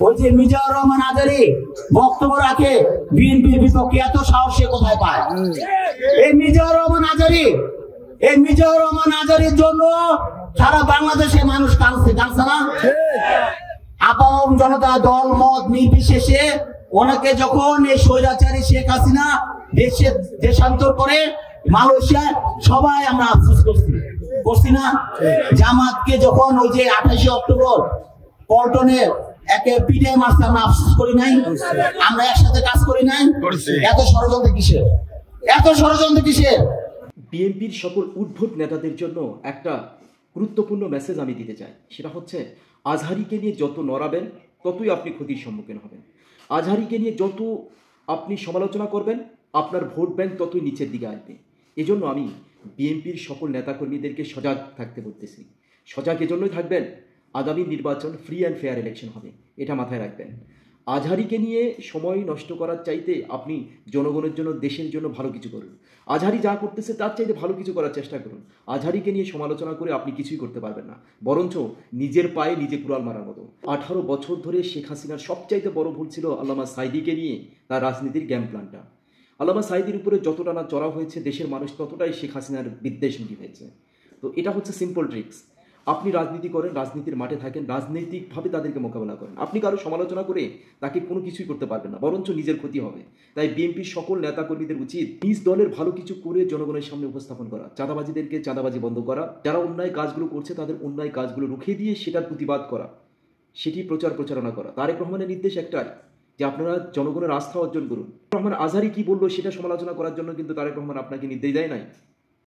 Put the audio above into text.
ওই যে মিজানুর রহমান আজারী বক্তব্য রাখে বিএনপির বিপক্ষে, এত সাহস সে কোথায় পায়? এই মিজানুর রহমান আজারীর জন্য সারা বাংলাদেশে মানুষ কাঁদছে না? আপামর জনতা দল মত নির্বিশেষে ওনাকে যখন এই স্বৈরাচারী শেখ হাসিনা দেশান্তর করে মালয়েশিয়া, সবাই আমরা আফসোস করছি না? জামাতকে যখন ওই যে 28 অক্টোবর পল্টনের একে পিঠে মারছে, আমরা আফসোস করি নাই? আমরা একসাথে কাজ করি নাই? এত ষড়যন্ত্র কিসের? বিএনপির সকল উদ্ভট নেতাদের জন্য একটা গুরুত্বপূর্ণ মেসেজ আমি দিতে চাই। সেটা হচ্ছে, আজহারীকে নিয়ে যত নড়াবেন ততই আপনি ক্ষতির সম্মুখীন হবেন। আজহারীকে নিয়ে যত আপনি সমালোচনা করবেন আপনার ভোট ব্যাংক ততই নিচের দিকে আসবে। এজন্য আমি বিএনপির সকল নেতাকর্মীদেরকে সজাগ থাকতে বলতেছি। সজাগ এজন্যই থাকবেন, আগামী নির্বাচন ফ্রি অ্যান্ড ফেয়ার ইলেকশন হবে, এটা মাথায় রাখবেন। আজহারীকে নিয়ে সময় নষ্ট করার চাইতে আপনি জনগণের জন্য, দেশের জন্য ভালো কিছু করুন। আজহারী যা করতেছে তার চাইতে ভালো কিছু করার চেষ্টা করুন। আজহারীকে নিয়ে সমালোচনা করে আপনি কিছুই করতে পারবেন না, বরঞ্চ নিজের পায়ে নিজে কুড়াল মারার মতো। 18 বছর ধরে শেখ হাসিনার সবচাইতে বড় ভুল ছিল আল্লামা সাঈদীকে নিয়ে তার রাজনীতির গেম প্ল্যানটা। আল্লামা সাঈদীর উপরে যতটা না চড়া হয়েছে দেশের মানুষ, ততটাই শেখ হাসিনার বিদ্বেষমুখী হয়েছে। তো এটা হচ্ছে সিম্পল ট্রিক্স। আপনি রাজনীতি করেন, রাজনীতির মাঠে থাকেন, রাজনৈতিকভাবে তাদেরকে মোকাবেলা করেন। আপনি কারো সমালোচনা করে তাকে কোনো কিছুই করতে পারবেন না, বরঞ্চ নিজের ক্ষতি হবে। তাই বিএনপির সকল নেতাকর্মীদের উচিত নিজ দলের ভালো কিছু করে জনগণের সামনে উপস্থাপন করা, চাঁদাবাজিদেরকে চাঁদাবাজি বন্ধ করা, যারা অন্যায় কাজগুলো করছে তাদের অন্যায় কাজগুলো রুখে দিয়ে সেটার প্রতিবাদ করা, সেটি প্রচারণা করা। তারেক রহমানের নির্দেশ একটাই, যে আপনারা জনগণের আস্থা অর্জন করুন। রহমান আজহারী কি বললো সেটা সমালোচনা করার জন্য কিন্তু তারেক রহমান আপনাকে নির্দেশ দেয় নাই।